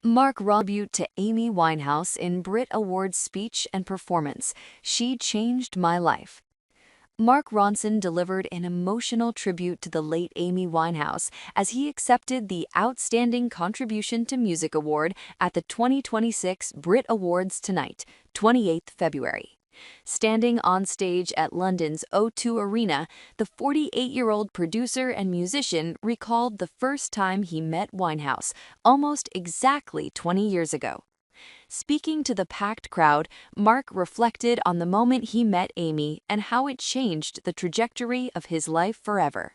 Mark Ronson tribute to Amy Winehouse in BRIT Awards speech and performance. She changed my life. Mark Ronson delivered an emotional tribute to the late Amy Winehouse as he accepted the Outstanding Contribution to Music Award at the 2026 BRIT Awards tonight, 28th February. Standing on stage at London's O2 Arena, the 48-year-old producer and musician recalled the first time he met Winehouse, almost exactly 20 years ago. Speaking to the packed crowd, Mark reflected on the moment he met Amy and how it changed the trajectory of his life forever.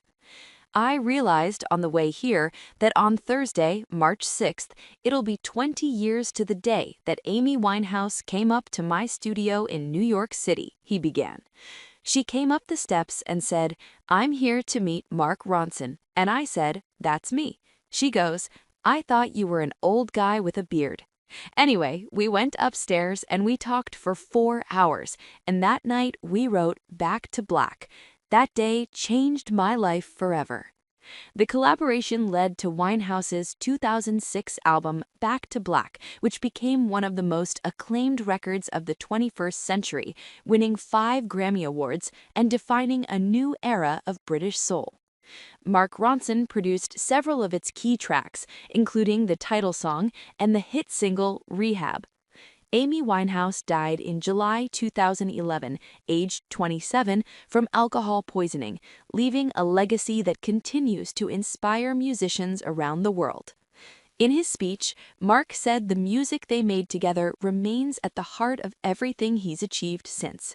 I realized on the way here that on Thursday, March 6th, it'll be 20 years to the day that Amy Winehouse came up to my studio in New York City, he began. She came up the steps and said, "I'm here to meet Mark Ronson," and I said, "That's me." She goes, "I thought you were an old guy with a beard." Anyway, we went upstairs and we talked for 4 hours, and that night we wrote Back to Black. That day changed my life forever. The collaboration led to Winehouse's 2006 album Back to Black, which became one of the most acclaimed records of the 21st century, winning 5 Grammy Awards and defining a new era of British soul. Mark Ronson produced several of its key tracks, including the title song and the hit single Rehab. Amy Winehouse died in July 2011, aged 27, from alcohol poisoning, leaving a legacy that continues to inspire musicians around the world. In his speech, Mark said the music they made together remains at the heart of everything he's achieved since.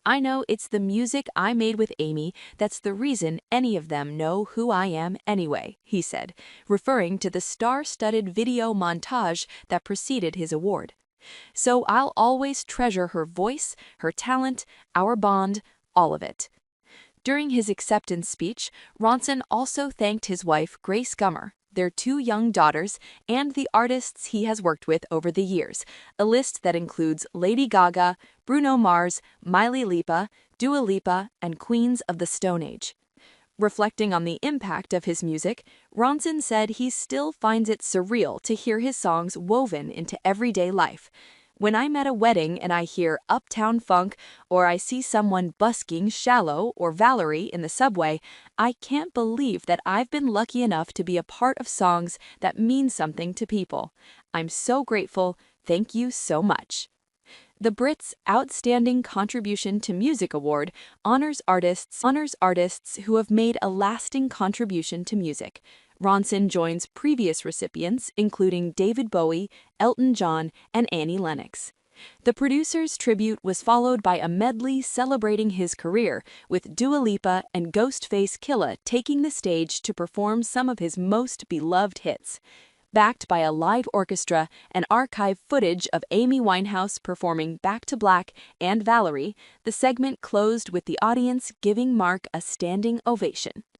"I know it's the music I made with Amy that's the reason any of them know who I am anyway," he said, referring to the star-studded video montage that preceded his award. "So I'll always treasure her voice, her talent, our bond, all of it." During his acceptance speech, Ronson also thanked his wife Grace Gummer, their 2 young daughters, and the artists he has worked with over the years, a list that includes Lady Gaga, Bruno Mars, Lipa, Dua Lipa, and Queens of the Stone Age. Reflecting on the impact of his music, Ronson said he still finds it surreal to hear his songs woven into everyday life. "When I'm at a wedding and I hear Uptown Funk, or I see someone busking Shallow or Valerie in the subway, I can't believe that I've been lucky enough to be a part of songs that mean something to people. I'm so grateful. Thank you so much." The BRIT's Outstanding Contribution to Music Award honors artists who have made a lasting contribution to music. Ronson joins previous recipients, including David Bowie, Elton John, and Annie Lennox. The producer's tribute was followed by a medley celebrating his career, with Dua Lipa and Ghostface Killah taking the stage to perform some of his most beloved hits. Backed by a live orchestra and archive footage of Amy Winehouse performing Back to Black and Valerie, the segment closed with the audience giving Mark a standing ovation.